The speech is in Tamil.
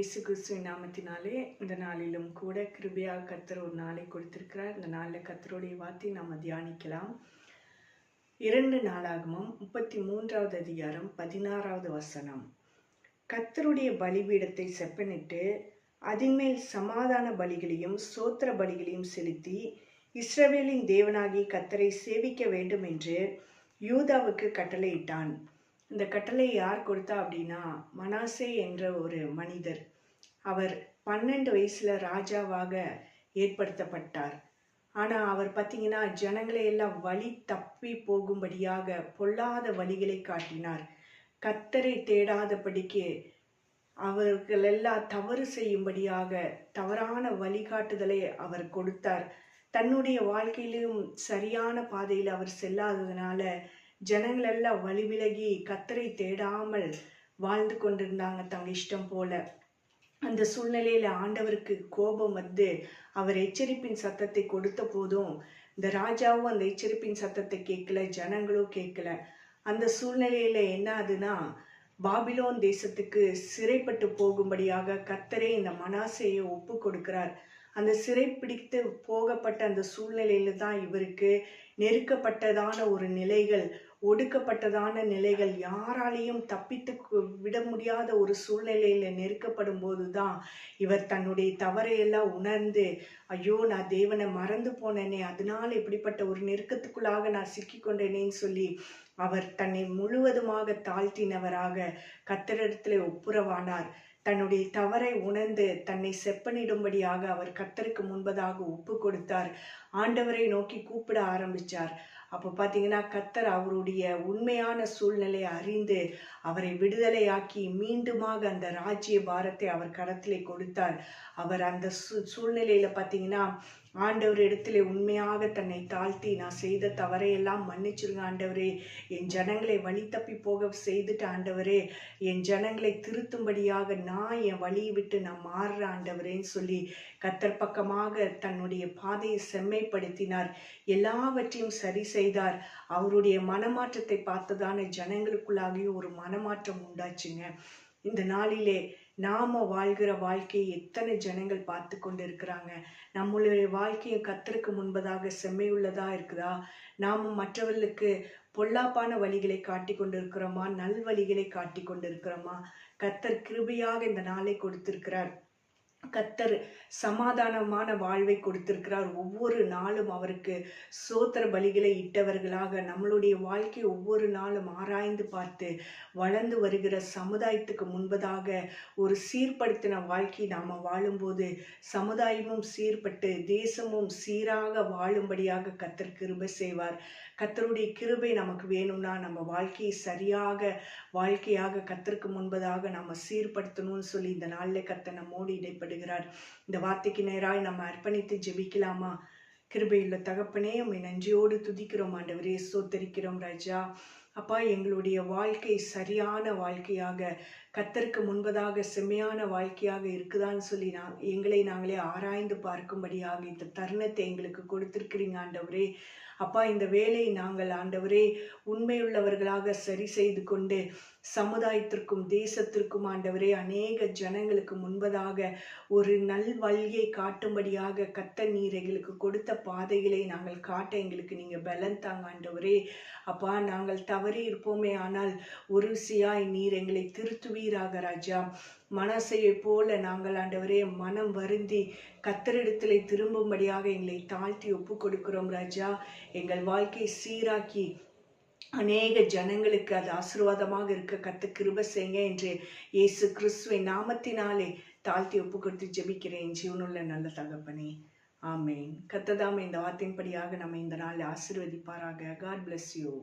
இயேசு கிறிஸ்துவின் நாமத்தினாலே இந்த நாளிலும் கூட கிருபையாக கர்த்தர் ஒரு நாளை கொடுத்திருக்கிறார். இந்த நாளில் கர்த்தருடைய வார்த்தையை நாம் தியானிக்கலாம். 2 நாளாகமம் 33வது அதிகாரம் 16வது வசனம். கர்த்தருடைய பலிபீடத்தை செப்பனிட்டு அதின்மேல் சமாதான பலிகளையும் ஸ்தோத்திர பலிகளையும் செலுத்தி இஸ்ரவேலின் தேவனாகிய கர்த்தரை சேவிக்க வேண்டும் என்று யூதாவுக்கு கட்டளையிட்டான். இந்த கட்டளை யார் கொடுத்தா அப்படின்னா, மனாசே என்ற ஒரு மனிதர். அவர் 12 வயசுல ராஜாவாக ஏற்படுத்தப்பட்டார். ஆனால் அவர் பார்த்தீங்கன்னா ஜனங்களை எல்லாம் வழி தப்பி போகும்படியாக பொல்லாத வழிகளை காட்டினார். கர்த்தரை தேடாதபடிக்கு அவர்களெல்லாம் தவறு செய்யும்படியாக தவறான வழிகாட்டுதலை அவர் கொடுத்தார். தன்னுடைய வாழ்க்கையிலும் சரியான பாதையில் அவர் செல்லாததுனால ஜனங்கள் எல்லாம் வழி விலகி கர்த்தரை தேடாமல் வாழ்ந்து கொண்டிருந்தாங்க தங்க இஷ்டம் போல. அந்த சூழ்நிலையில ஆண்டவருக்கு கோபம் வந்து அவர் எச்சரிப்பின் சத்தத்தை கொடுத்த போதும் இந்த ராஜாவும் அந்த எச்சரிப்பின் சத்தத்தை கேட்கல, ஜனங்களும் கேட்கல. அந்த சூழ்நிலையில என்ன ஆகுதுன்னா, பாபிலோன் தேசத்துக்கு சிறைப்பட்டு போகும்படியாக கர்த்தரே இந்த மனாசேயை ஒப்பு கொடுக்கிறார். அந்த சிறைப்பிடித்து போகப்பட்ட அந்த சூழ்நிலையில தான் இவருக்கு நெருக்கப்பட்டதான ஒரு நிலைகள், ஒடுக்கப்பட்டதான நிலைகள், யாராலையும் தப்பித்து விட முடியாத ஒரு சூழ்நிலையில நெருக்கப்படும் போதுதான் இவர் தன்னுடைய தவறையெல்லாம் உணர்ந்து, ஐயோ நான் தேவனை மறந்து போனேனே, அதனால இப்படிப்பட்ட ஒரு நெருக்கத்துக்குள்ளாக நான் சிக்கிக்கொண்டேனேன்னு சொல்லி அவர் தன்னை முழுவதுமாக தாழ்த்தினவராக கர்த்தரிடத்திலே ஒப்புரவானார். தன்னுடைய தவறை உணர்ந்து தன்னை செப்பனிடும்படியாக அவர் கர்த்தருக்கு முன்பதாக ஒப்பு கொடுத்தார். ஆண்டவரை நோக்கி கூப்பிட ஆரம்பிச்சார். அப்போ பார்த்தீங்கன்னா கர்த்தர் அவருடைய உண்மையான சூழ்நிலையை அறிந்து அவரை விடுதலையாக்கி மீண்டுமாக அந்த ராஜ்ய பாரத்தை அவர் கரத்திலே கொடுத்தார். அவர் அந்த சூழ்நிலையில பார்த்தீங்கன்னா ஆண்டவர் இடத்துல உண்மையாக தன்னை தாழ்த்தி, நான் செய்த தவறையெல்லாம் மன்னிச்சிருங்க ஆண்டவரே, என் ஜனங்களை வழி தப்பி போக செய்துட்டு ஆண்டவரே, என் ஜனங்களை திருத்தும்படியாக நான் என் வழியை விட்டு நான் மாறுற ஆண்டவரேன்னு சொல்லி கர்த்தர் பக்கமாக தன்னுடைய பாதையை செம்மைப்படுத்தினார். எல்லாவற்றையும் சரி செய்தார். அவருடைய மனமாற்றத்தை பார்த்ததான ஜனங்களுக்குள்ளாகியும் ஒரு மனமாற்றம் உண்டாச்சுங்க. இந்த நாளிலே நாம வாழ்கிற வாழ்க்கையை எத்தனை ஜனங்கள் பார்த்து கொண்டு இருக்கிறாங்க? நம்மளுடைய வாழ்க்கையை கர்த்தருக்கு முன்பதாக செம்மையுள்ளதா இருக்குதா? நாம மற்றவர்களுக்கு பொல்லாப்பான வழிகளை காட்டி கொண்டு இருக்கிறோமா, நல் வழிகளை காட்டி கொண்டு இருக்கிறோமா? கர்த்தர் கிருபையாக இந்த நாளை கொடுத்திருக்கிறார். கர்த்தர் சமாதானமான வாழ்வை கொடுத்திருக்கிறார். ஒவ்வொரு நாளும் அவருக்கு ஸ்தோத்திர பலிகளை இட்டவர்களாக நம்மளுடைய வாழ்க்கை ஒவ்வொரு நாளும் ஆராய்ந்து பார்த்து வளர்ந்து வருகிற சமுதாயத்துக்கு முன்பதாக ஒரு சீர்படுத்தின வாழ்க்கை நாம் வாழும்போது சமுதாயமும் சீர்பட்டு தேசமும் சீராக வாழும்படியாக கர்த்தர் கிருபை செய்வார். கர்த்தருடைய கிருபை நமக்கு வேணும்னா நம்ம வாழ்க்கையை சரியாக வாழ்க்கையாக கர்த்தருக்கு முன்பதாக நம்ம சீர்படுத்தணும்னு சொல்லி இந்த நாளில் கர்த்தர் நம்மோடு இடைப்படுகிறார். இந்த வார்த்தைக்கு நேராய் நம்ம அர்ப்பணித்து ஜெபிக்கலாமா? கிருபையுள்ள தகப்பனே, உம்மை நன்றியோடு துதிக்கிறோம் ஆண்டவரே, ஸ்தோத்தரிக்கிறோம் ராஜா. அப்பா, எங்களுடைய வாழ்க்கை சரியான வாழ்க்கையாக கர்த்தருக்கு முன்பதாக செம்மையான வாழ்க்கையாக இருக்குதான்னு சொல்லி எங்களை நாங்களே ஆராய்ந்து பார்க்கும்படியாக இந்த தருணத்தை எங்களுக்கு கொடுத்திருக்கிறீங்க ஆண்டவரே. அப்பா, இந்த வேலை நாங்கள் ஆண்டவரே உண்மையுள்ளவர்களாக சரி செய்து கொண்டு சமுதாயத்திற்கும் தேசத்திற்கும் ஆண்டவரே அநேக ஜனங்களுக்கு முன்பதாக ஒரு நல் வழியை காட்டும்படியாக கர்த்தர் நீர் எங்களுக்கு கொடுத்த பாதைகளை நாங்கள் காட்ட எங்களுக்கு நீங்கள் பலன் தாங்க ஆண்டவரே. அப்பா, நாங்கள் தவறி இருப்போமே, ஆனால் ஒரு சியாய் நீர் எங்களை திருத்துவீராக ராஜா. மனசையை போல நாங்கள் ஆண்டவரே மனம் வருந்தி கர்த்தரிடத்திலே திரும்பும்படியாக எங்களை தாழ்த்தி ஒப்பு கொடுக்கிறோம் ராஜா. எங்கள் வாழ்க்கை சீராக்கி அநேக ஜனங்களுக்கு அது ஆசீர்வாதமாக இருக்க கர்த்தர் கிருபை செய்யுங்க என்று இயேசு கிறிஸ்துவின் நாமத்தினாலே தாழ்த்தி ஒப்பு கொடுத்து ஜெபிக்கிறேன் ஜீவனுள்ள நல்ல தகப்பனே, ஆமேன். கர்த்தர் தாமே இந்த வார்த்தையின்படியாக நம்ம இந்த நாள் ஆசீர்வதிப்பாராக. God bless you.